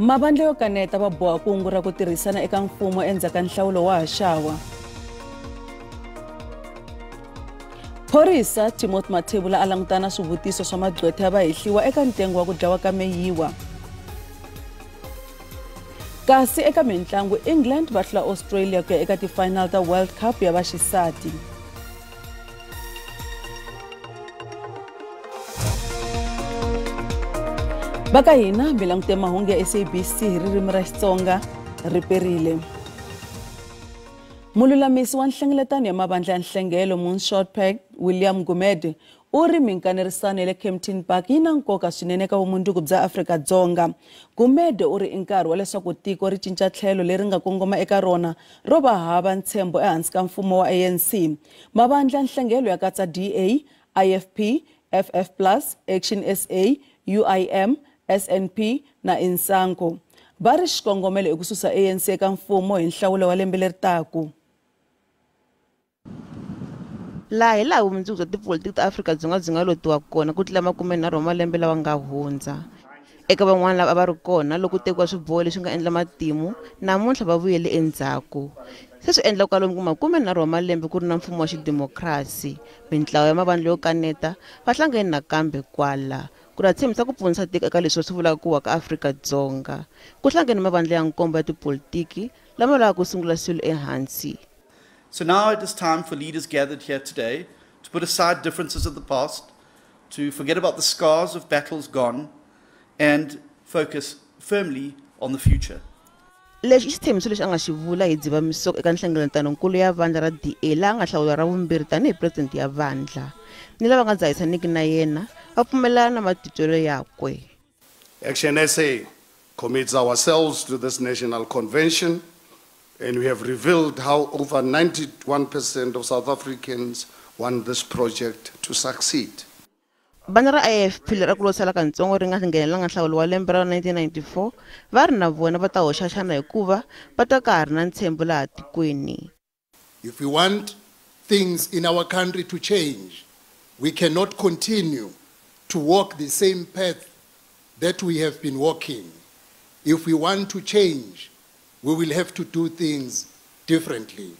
Mabandla yo kaneta va boha kungu ra ku tirhisana eka mfumo endzhaku ka nhlawulo wa haxawa. Phorisa Timothy Mathebula a langutana swivutiso swa magqwetha ya vahehliwa eka ntengo wa ku dlawa ka meyiwa. Kasi eka mitlangu England va hlula Australia ku ya eka ti-final ta World Cup ya vaxisati. Baka hina mi langute mahungu ya SABC hi ririmi ra Xitsonga ri perile. Mululamisi wa nhlengeletano ya mavandla ya nhlengelo Moonshot William Gumede u ri minkanerisano le Kempton Park yi na nkoka swinene ka vumundzuku bya Afrika-Dzonga. Gumede u ri i nkarhi wa leswaku tiko ri cinca tlhelo leri nga kongoma eka rona ro va hava ntshembo ehansi ka mfumo wa ANC. Mavandla ya nhlengelo ya katsa DA, IFP, FF+, Action SA, UIM, SNP na Insanko. Va ri xikongomelo i ku susa ANC eka mfumo hi nhlawulo wa lembe leri taku. Laha hi laha vumundzuku bya tipolitiki ta Afrika-Dzonga byi nga lotiwa kona ku tlula 30 malembe lawa nga hundza. Eka van'wana lava a va ri kona loko tekiwa swiboho leswi nga endla matimu, namuntlha va vuyele endzhaku. Se swi endla kwalomu ku 30 malembe ku ri na mfumo wa xidemokirasi, mintlawa ya mavandla yo kaneta va hlangane nakambe kwala ku ra tshembisa ku ponisa tiko eka leswi swi vulaka ku wa ka Afrika-Dzonga. Ku hlangane mavandla ya nkombo ya tipolitiki lama lava ku sungula swilo ehansi. So now it is time for leaders gathered here today to put aside differences of the past, to forget about the scars of battles gone, and focus firmly on the future. Lexi xithembiso lexi a nga xi vula hi dzivamisoko eka nhlengeletankulu ya vandla ra DA laha nga hlawula ra vumbirhi tanihi president ya vandla. Ni lava nga dzahisaniki na yena va pfumelana na matitwelo yakwe. Action SA commits ourselves to this national convention, and we have revealed how over 91% of South Africans want this project to succeed. Bana ra IFP lera ku losela kantsongo ri nga nghenelanga nhlawulo wa lembe ra 1994 va ri na vona va ta hoxa xana hikuva va ta ka ha ri na ntshembo laha tikweni. If we want things in our country to change, we cannot continue to walk the same path that we have been walking. If we want to change, we will have to do things differently.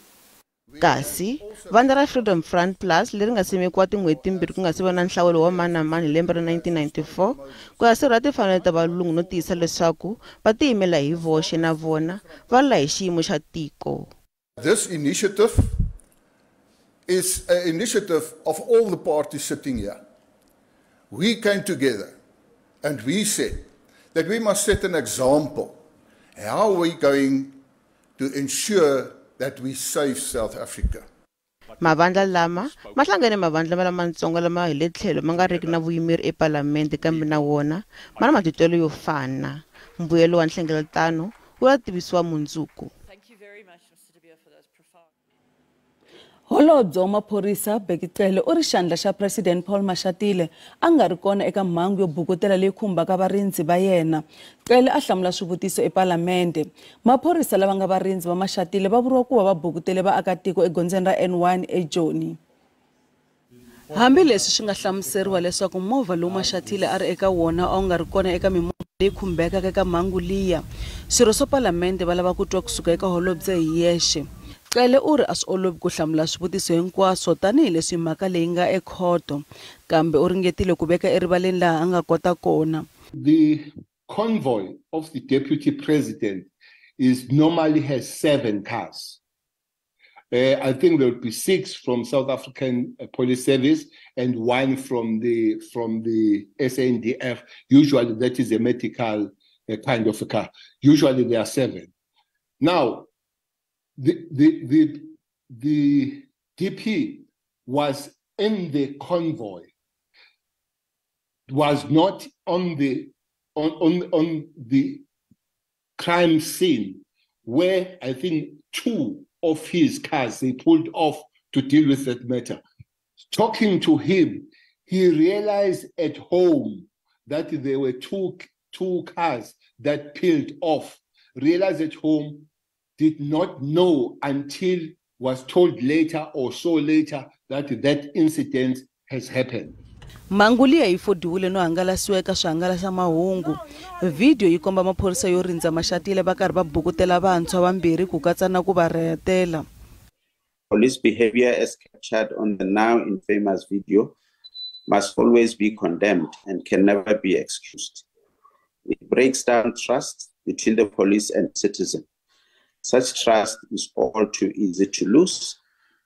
Kasi vandla ra Freedom Front Plus leri nga simekiwa tin'hweti timbirhi ku nga si va na nhlawulo wa mani na mani hi lembe ra 1994 ku ya sirhela timfanelo ta valungu no tiyisa leswaku va tiyimela hi voxe na vona va lula hi xiyimo xa tiko. This initiative is an initiative of all the parties sitting here. We came together and we said that we must set an example. How are we going to ensure that we save South Africa? Mavandla lama ma hlangane mavandla lamatsongo lama hi le tlhelo ma nga riki na vuyimeri ePalamende kambe na wona ma na matitwelo yo fana. Mbuyelo wa nhlengeletano wu ta tivisiwa mundzuku. Holobye wa maphorisa Bekicele u ri xandla xa President Paul Mashatile a nga ri kona eka mhangu yo bukutela leyi khumbaka varindzi va yena. Cele a hlamula swivutiso ePalamende. Maphorisa lava nga varindzi va Mashatile va vuriwa ku va va bukutele vaakatiko egondzweni ra N1 eJoni. Hambi leswi swi nga hlamuseriwa leswaku movha lowu Mashatile a ri eka wona a nga ri kona eka mimovha leyi khumbekaka eka mhangu liya, swirho swa Palamende va lava ku twa kusuka eka holobye hi yexe. Cele u ri a swi olovi ku hlamula swivutiso hinkwaswo tanihi leswi mhaka leyi nga ekhoto, kambe u ringetile ku veka erivaleni laha a nga kota kona. The convoy of the deputy president normally has 7 cars. I think there will be 6 from South African Police Service and 1 from the SANDF. Usually that is a medical kind of a car. Usually there are 7. Now, the DP was in the convoy, was not on the crime scene, where I think 2 of his cars they pulled off to deal with that matter. Talking to him, he realized at home that there were two cars that peeled off. Realized at home, did not know until was told later or so later that that incident has happened. Mhangu liya yi fodiwile no hangalasiwa eka swihangalasa mahungu. Video yi komba maphorisa yo rindza Mashatile va karhi va bukutela vantshwa vambirhi ku katsa na ku va rhetela. Police behavior as captured on the now infamous video must always be condemned and can never be excused. It breaks down trust between the police and citizen. Such trust is all too easy to lose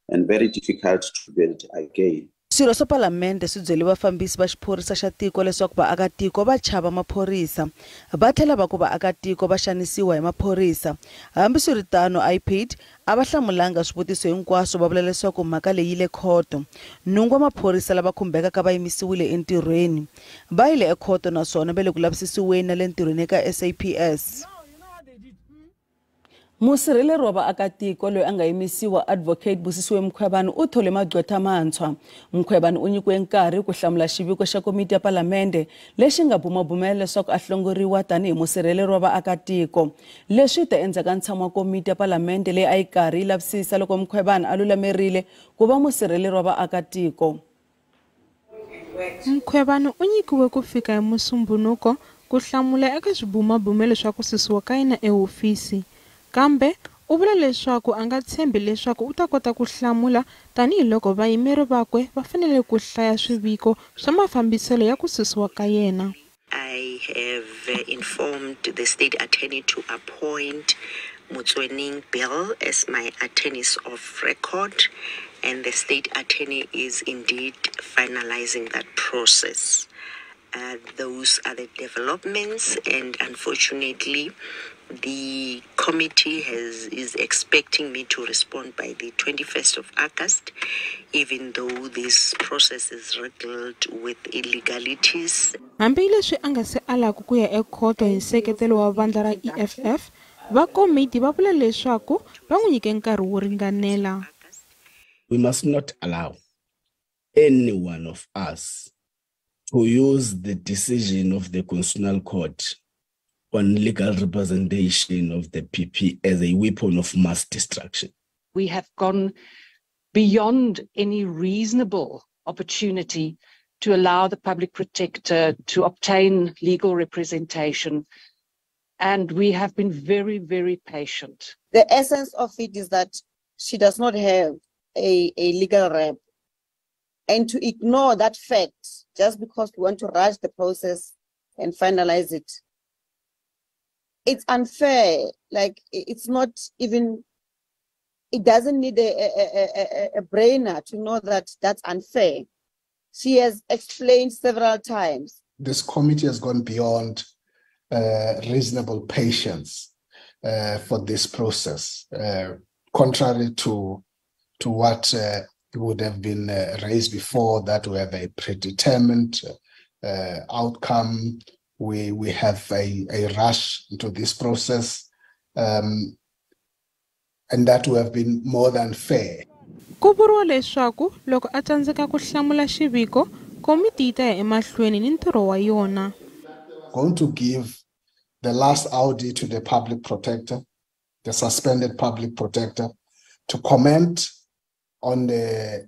and very difficult to build again. Swilo swa palamende swi byele vafambisi va xiphorisa xa tiko leswaku vaakatiko va chava maphorisa. Va tlhela va ku vaakatiko va xanisiwa hi maphorisa. Hambiswiritano IPID a va hlamulanga swivutiso hinkwaswo va vula leswaku mhaka leyi le khoto. Nhungu wa maphorisa lava khumbekaka va yimisiwile entirhweni. Va yile ekhoto naswona va le ku lavisisiweni na le ntirhweni eka SABC. Musirheleri wa vaakatiko loyi a nga yimisiwa Advocate Busisiwe Mkhwebane u thole magqwetha mantshwa. Mkhwebane u nyikiwe nkarhi ku hlamula xiviko xa komiti ya palamende lexi nga bumabumela leswaku a hlongoriwa tanihi musirheleri wa vaakatiko. Leswi ta endzhaku ka ntshamo wa komiti ya palamende leyi a yi karhi yi lavisisa loko Mkhwebane a lulamerile ku va musirheleri wa vaakatiko. Mkhwebane u nyikiwe ku fika hi Musumbunuko ku hlamula eka swibumabumelo swa ku susiwa ka yena ehofisi. Kambe u vula leswaku a nga tshembi leswaku u ta kota ku hlamula tanihiloko vayimeri vakwe va fanele ku hlaya swiviko swa mafambiselo ya ku susiwa ka yena. I have informed the state attorney to appoint Motswening Bill as my attorneys of record, and the state attorney is indeed finalizing that process. Those are the developments, and unfortunately the committee is expecting me to respond by the 21st of August, even though this process is riddled with illegalities. Hambileswi a nga se alaku ku ya ekhoto hi nseketelo wa vandla ra EFF, va komiti va vula leswaku va n'wi nyike nkarhi wo ringanela. We must not allow any one of us to use the decision of the Constitutional Court on legal representation of the PP as a weapon of mass destruction. We have gone beyond any reasonable opportunity to allow the public protector to obtain legal representation, and we have been very, very patient. The essence of it is that she does not have a legal rep, and to ignore that fact just because we want to rush the process and finalize it, it's unfair. Like, it's not even, it doesn't need a brainer to know that that's unfair. She has explained several times. This committee has gone beyond reasonable patience for this process, contrary to what would have been raised before, that we have a predetermined outcome. We have a rush into this process, and that we have been more than fair. Ku vuriwa leswaku loko a tsandzeka ku hlamula xiviko, komiti yi ta ya emahlweni ni ntirho wa yona. Going to give the last audit to the public protector, the suspended public protector, to comment on the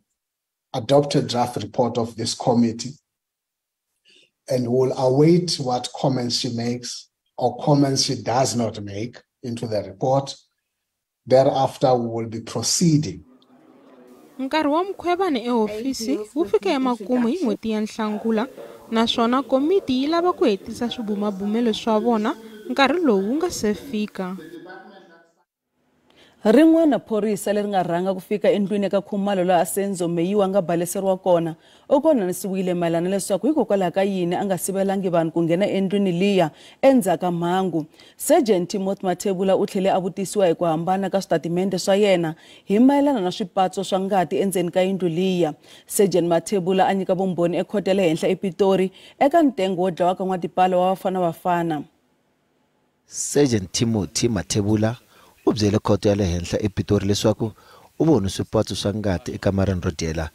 adopted draft report of this committee, and will await what comments she makes or comments she does not make into the report. Thereafter, we will be proceeding. Nkarhi wa Mkhwebane ehofisi wu fika emakumu hi n'hweti ya Nhlangula, naswona komiti yi lava ku hetisa swibumabumelo swa vona nkarhi lowu wu nga se fika. Rin'wana phorisa leri nga rhanga ku fika endlwini eka khumalo laha Senzo Meyiwa nga baleseriwa kona u konanisiwile mayelana leswaku hikokwalaho ka yini a nga sivelangi vanhu ku nghena endlwini liya endzhaka mhangu. Sergeant Timothy Mathebula u tlhele a vutisiwa hi ku hambana ka switatimende swa yena hi mayelana na swipatso swa ngati endzeni ka yindlu liya. Sergeant Mathebula a nyika vumbhoni ekhoto ya le henhla ePitori eka ntengo wo dlawa ka n'watipala wa Bafana. Sergeant Timothy Mathebula u byele khoto ya le henhla ePitori leswaku u vone swipatso swa ngati ekamareni ro dyela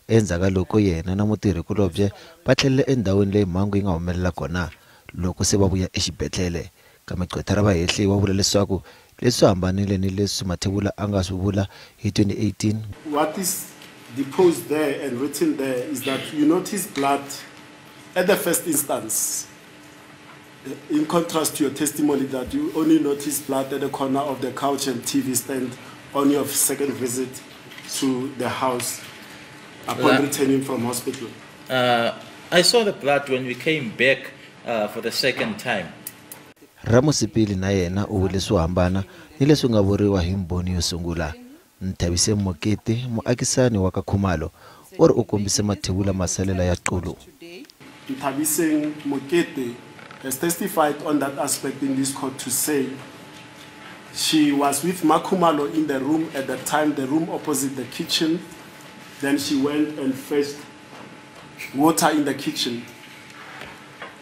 endzhaku loko yena na mutirhikulobye va tlhelele endhawini leyi mhangu yi nga humelela kona loko se va vuya exibedhlele. Kambe gqwetha ra vahehli wa vula leswaku leswi hambanile ni leswi Mathebula a nga swi vula hi 2018. What is deposed there and written there is that you notice blood at the first instance, in contrast to your testimony that you only noticed blood at the corner of the couch and TV stand on your second visit to the house upon returning from hospital? I saw the blood when we came back for the second time. Ramusipili na yena u vule swo hambana ni leswi nga vuriwa hi mbhoni yo sungula. Nthabise Mokete, muakisani wa ka Khumalo, u ri u kombise mathevula masalela ya Qulu. Nthabise Mokete has testified on that aspect in this court to say she was with Makhumalo in the room at the time, the room opposite the kitchen. Then she went and fetched water in the kitchen.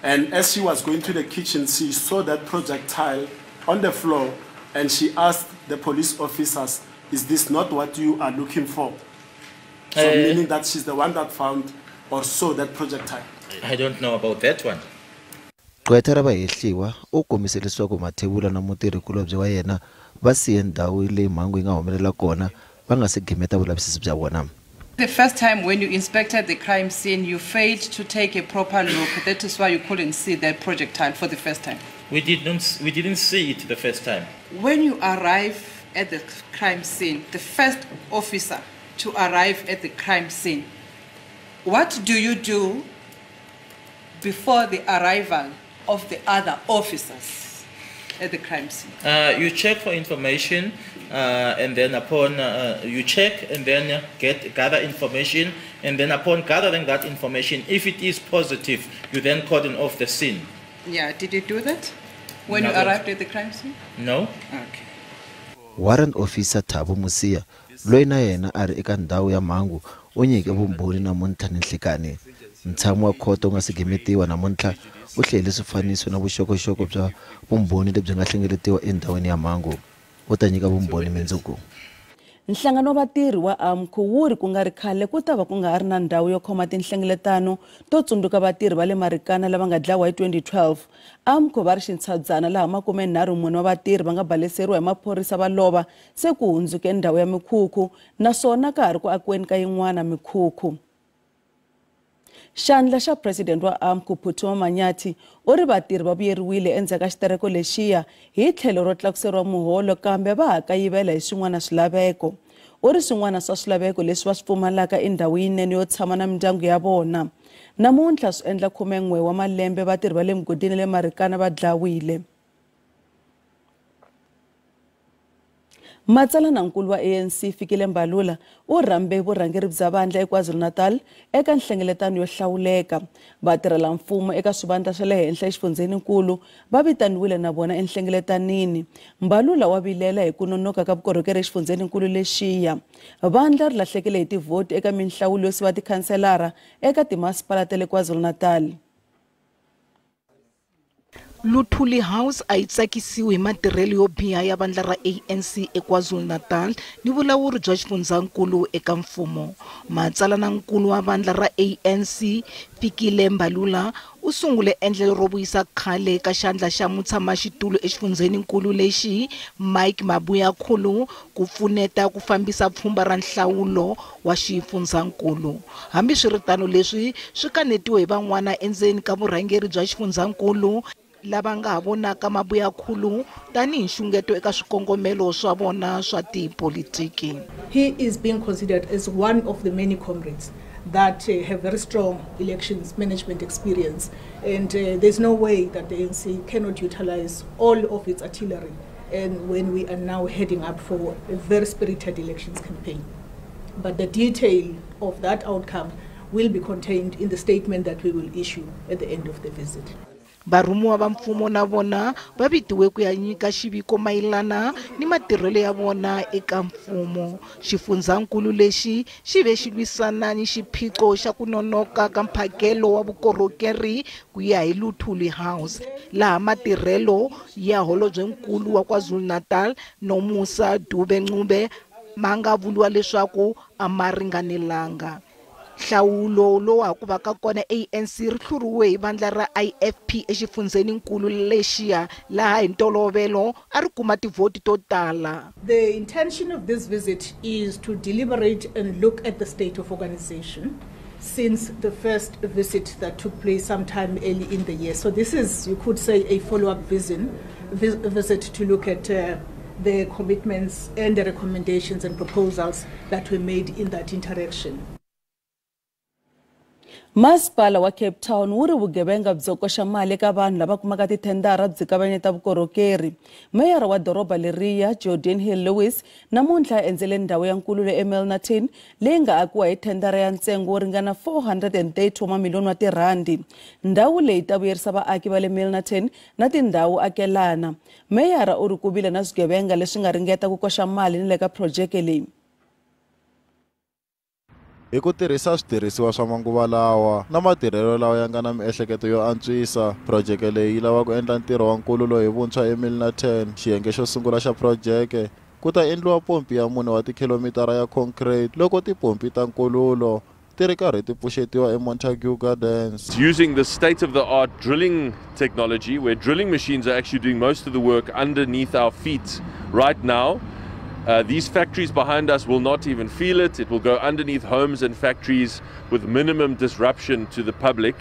And as she was going to the kitchen, she saw that projectile on the floor and she asked the police officers, is this not what you are looking for? So meaning that she's the one that found or saw that projectile. I don't know about that one. Gqwetha ra vahehliwa u kombise leswaku mathevula na mutirhikulobye wa yena va siye ndhawu leyi mhangu yi nga humelela kona va nga se gimeta vulavisisi bya vona. The first time when you inspected the crime scene, you failed to take a proper look. That is why you couldn't see that projectile for the first time. We didn't see it the first time. When you arrive at the crime scene, the first officer to arrive at the crime scene, what do you do before the arrival of the other officers at the crime scene? You check for information, and then upon you check and then gather information, and then upon gathering that information, if it is positive, you then cordon off the scene. Yeah, did you do that when you arrived at the crime scene? No. Okay. Warrant Officer Thabo Musia loyi na yena a ri eka ndhawu ya mhangu u nyike vumbhoni namuntlha ni nhlekani. Ntshamo wa khoto u nga si gimetiwa namuntlha u hlele swifaniso na vuxokoxoko bya vumbhoni lebyi nga hlengeletiwa endhawini ya mhangu. U ta nyika vumbhoni mundzuku. Nhlangano wa vatirhi wa AMCU wu ri ku nga ri khale ku ta va ku nga ha ri na ndhawu yo khoma tinhlengeletano to tsundzuka vatirhi va le Marikana lava nga dlawa hi 2012. AMCU va ri xintshwadzana laha 34 wa vatirhi va nga baleseriwa hi maphorisa va lova se ku hundzuke ndhawu ya mikhukhu naswona ka ha ri ku akiweni ka yin'wana mikhukhu. Xandla xa president wa AMCU Phuthuma Manyati u ri vatirhi va vuyeriwile endzhaku ka xitereko lexiya hi tlhelo ro tlakuseriwa muholo kambe va ha kayivela hi swin'wana swilaveko. U ri swin'wana swa swilaveko leswi va swi pfumalaka endhawu yinene yo tshama na mindyangu ya vona. Namuntlha swi endla 11 wa malembe vatirhi va le mugodini le Marikana va dlawile. Matsalanankulu wa ANC Fikile Mbalula u rhambe vurhangeri bya vandla eKwaZulu-Natal eka nhlengeletano yo hlawuleka. Vatirhela mfumo eka swivandla swa le henhla exifundzeninkulu va vitaniwile na vona enhlengeletanini. Mbalula wa vilela hi ku nonoka ka vukorhokeri exifundzeninkulu lexiya. Vandla ri lahlekele hi tivhoti eka minhlawulo yo siva tikhanselara eka timasipala ta le KwaZulu-Natal. Luthuli House a yi tsakisiwi hi matirhelo yo biha ya vandla ra ANC eKwaZulu-Natal ni vulawuri bya xifundzankulu eka mfumo. Matsalanankulu wa vandla ra ANC Fikile Mbalula u sungule endlelo ro vuyisa khale ka xandla xa mutshamaxitulu exifundzeninkulu lexi Mike Mabuyakhulu ku pfuneta ku fambisa pfhumba ra nhlawulo wa xifundzankulu. Hambiswiritano leswi swi kanetiwe hi van'wana endzeni ka vurhangeri bya xifundzankulu lava nga vonaka Mabuyakhulu tani nxungeto eka swikongomelo swa vona swa tipolitiki. He is being considered as one of the many comrades that have very strong elections management experience, and there's no way that the ANC cannot utilize all of its artillery, and when we are now heading up for a very spirited elections campaign. But the detail of that outcome will be contained in the statement that we will issue at the end of the visit. Barumuwa va mfumo na vona va vitiwe ku ya nyika xiviko mayelana ni matirhelo ya vona eka mfumo. Xifundzankulu lexi xi ve xi lwisana ni xiphiqo xa ku nonoka ka mphakelo wa vukorhokeri ku ya hi Luthuli House laha matirhelo ya holobyenkulu wa KwaZulu-Natal Nomusa Dube-Ncube ma nga vuliwa leswaku a ma ringanelanga. Nhlawulo lowu ha ku va ka kona ANC ri hluriwe hi vandla ra IFP exifundzeninkulu lexiya laha hi ntolovelo a ri kuma tivhoti to tala. The intention of this visit is to deliberate and look at the state of organization since the first visit that took place sometime early in the year. So this is, you could say, a follow-up visit to look at the commitments and the recommendations and proposals that were made in that interaction. Masipala wa Cape Town wu ri vugevenga byo koxa mali eka vanhu lava kumaka tithendara byi kavanyeta vukorhokeri. Meyara wa doroba leriya Jordan Hill Lewis namuntlha endzele ndhawu ya nkululo eMilnerton leyi nga akiwa hi thendara ya ntsengo wo ringana 430 wa mamiliyoni wa tirhandi. Ndhawu leyi ta vuyerisa vaaki va le Milnerton na tindhawu akelana. Meyara u ri ku vile na swigevenga leswi nga ringeta ku koxa mali ni le ka projeke leyi. Hi ku tirhisa switirhisiwa swa manguva lawa na matirhelo lawa ya nga na miehleketo yo antswisa, projeke leyi yi lava ku endla ntirho wa nkululo hi vuntshwa eMilnerton. Xiyenge xo sungula xa projeke ku ta endliwa pompi ya 4 wa tikhilomitara ya concrete loko tipompi ta nkululo ti ri karhi ti pfuxetiwa eMontague Gardens. Using the state-of-the-art drilling technology, where drilling machines are actually doing most of the work underneath our feet right now. These factories behind us will not even feel it. It will go underneath homes and factories with minimum disruption to the public.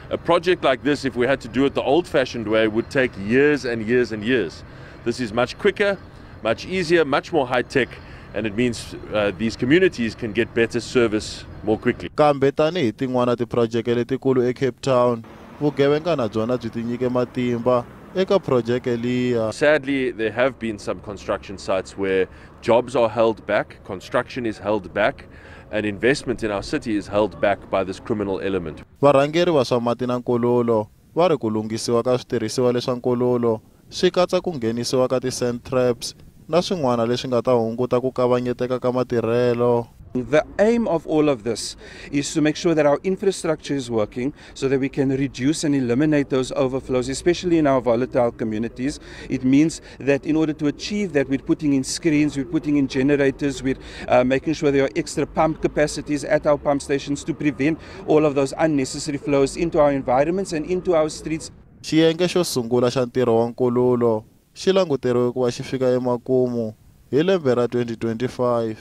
A project like this, if we had to do it the old-fashioned way, would take years and years and years. This is much quicker, much easier, much more high-tech, and it means these communities can get better service more quickly. Kambe tanihi tin'wana tiprojeke letikulu eCape Town, vugevenga na byona byi tinyike matimba eka projeke liya. Sadly, there have been some construction sites where jobs are held back, construction is held back, and investment in our city is held back by this criminal element. Varhangeri va swa mati na nkululo va ri ku lunghisiwa ka switirhisiwa leswa nkululo swi katsa ku nghenisiwa ka ti-sand traps na swin'wana leswi nga ta hunguta ku kavanyeteka ka matirhelo. The aim of all of this is to make sure that our infrastructure is working so that we can reduce and eliminate those overflows, especially in our volatile communities. It means that in order to achieve that, we're putting in screens, we're putting in generators, we're making sure there are extra pump capacities at our pump stations to prevent all of those unnecessary flows into our environments and into our streets. Xiyenge xo sungula xa ntirho wa nkululo xi languteriwe ku va xi fika emakumu hi lembe ra 2025.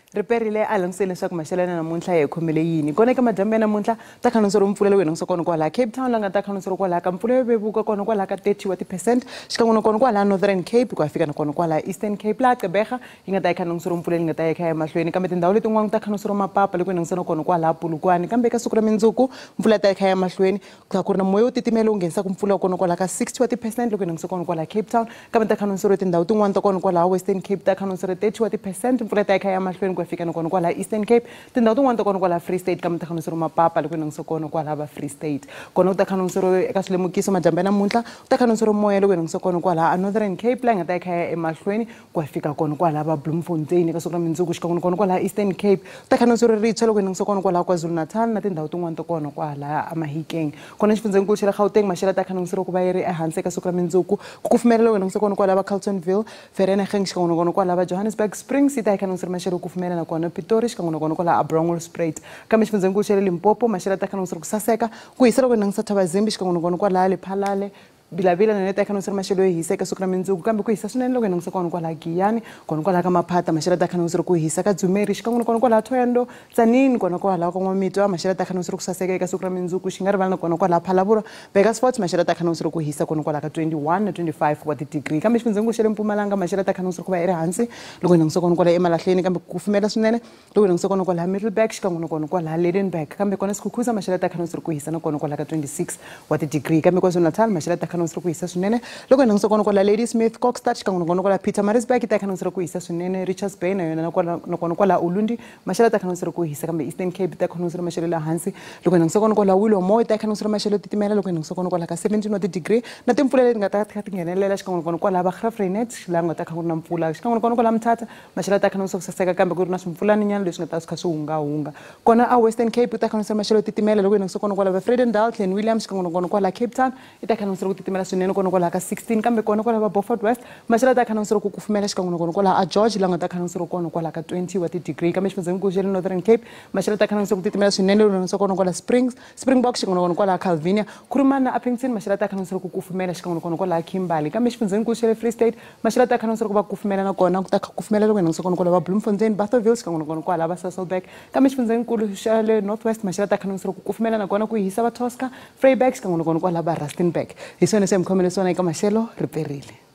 Riperile a langutisile leswaku maxelo ya namuntlha hi khomele yini. Kona eka madyambu ya namuntlha ta khanonso ro mpfula leyi nga kona kwala Cape Town la nga ta khanonso ro kwala ka mpfula yo vevuka kona kwala ka 30% xikan'we kona kwala Northern Cape ku fika na kona kwala Eastern Cape la Gqeberha yi nga ta khanonso ro mpfula leyi nga ta ya emahlweni kambe tindhawu letin'wana ta khanonso ro mapapa loko nga kona kwala Polokwane kambe ka siku ra mindzuku mpfula ta ya emahlweni ku ku ri na moya wo titimela wu nghenisa ku mpfula kona kwala ka 60% loko nga kona kwala Cape Town kambe ta khanonso ro tindhawu tin'wana ta kona kwala Western Cape ta khanonso ro 30% mpfula ta ya emahlweni ku fika na kona kwala Eastern Cape tindhawu tin'wana ta kona kwala Free State kambe ta khanonso ro mapapa loko nga kona kwala va Free State kona ta khanonso ro eka swilemukiso madyambu ya namuntlha ta khanonso ro moya loko nga kona kwala Northern Cape la nga ta ya emahlweni ku fika kona kwala va Bloemfontein eka siku ra mindzuku xikan'we kona kwala Eastern Cape ta khanonso ro ritsha loko nga kona kwala KwaZulu-Natal na tindhawu tin'wana ta kona kwala Mahikeng kona xifundzenkulu xa Gauteng maxelo ta khanonso ro ku va yi ri ehansi eka siku ra mindzuku ku kufumela loko nga kona kwala va Carletonville Vereeniging xikan'we kona kwala va Johannesburg Springs yi ta khanonso ro maxelo ku kufumela na kona Pretoria xikan'we kona kwala Brownsspruit kambe xifundzenkulu xa Limpopo maxelo ta khanonso ro ku saseka ku hisa loko nga Thabazimbi xikan'we kona kwala Lephalale bilavila na neta khanonso maxelo yo hisa eka siku ra mindzuku kambe ku hisa swinene loko nga kona kwala Giyani kona kwala ka Maphata maxelo ta khanonso ro ku hisa ka Dzumeri xikan'we kona kwala Thohoyandou Tzaneen kona kwala ka N'wamitwa maxelo ta khanonso ro ku saseka eka siku ra mindzuku xi nga rivala na kona kwala Phalaborwa Vegasfort maxelo ta khanonso ro ku hisa kona kwala ka 21 na 25 wa ti-degree kambe xifundzenkulu xa le Mpumalanga maxelo ta khanonso ro ku va ri hansi loko nga kona kwala eMalahleni kambe ku kufumela swinene loko nga kona kwala Middleburg xikan'we kona kwala Lydenburg kambe kona Sekhukhune maxelo ta khanonso ro ku hisa na kona kwala ka 26 wa ti-degree kambe KwaZulu-Natal maxelo ta khanonso ro ku hisa swinene loko nga kona kwala Ladysmith Kokstad xikan'we kona kwala Pietermaritzburg ta khanonso ro ku hisa swinene Richards Bay na yona na kona kwala Ulundi maxelo ta khanonso ro ku hisa kambe Eastern Cape ta khanonso ro maxelo la hansi loko nga kona kwala Willow ta khanonso ro maxelo titimela loko nga kona kwala ka 17 wa ti-degree na timpfula leti nga ta ti nghenelela xikan'we kona kwala va Graafrenet la nga ta kha ku ri na mpfula xikan'we kona kwala Mthatha maxelo ta khanonso ku saseka kambe ku ri na swipfulani nyana leswi nga ta swi kha swi hungahunga kona a Western Cape ta khanonso ro maxelo titimela loko nga kona kwala va Vredendal Glen Williams xikan'we kona kwala Cape Town ta khanonso ro titimela swinene kona kwalaha ka 16 kambe kona kwalaha va Beaufort West maxelo ta khanangisiro ku kufumela xikan'we kona kwalaha a George langa ta khanangisiro kona kwalaha ka 20 wa ti-degree kambe xifundzeninkulu xa le Northern Cape maxelo ta khanangisiro ku titimela swinene lulangisa kona kwalaha Springbok xikan'we kona kwalaha Calvinia Kurumana Appington maxelo ta khanangisiro ku kufumela xikan'we kona kwalaha Kimberley kambe xifundzeninkulu xa le Free State maxelo ta khanangisiro ku va kufumela na kona ku ta kufumela loko langisa kona kwalaha va Bloemfontein Barthaville xikan'we kona kwalaha va Sasolburg kambe xifundzeninkulu xa le Northwest maxelo ta khanangisiro ku kufumela na kona ku hisa va Tosca Vryburg xikan'we kona kwalaha va Rustenburg hi swona se mi khomele swona eka maxelo ri perile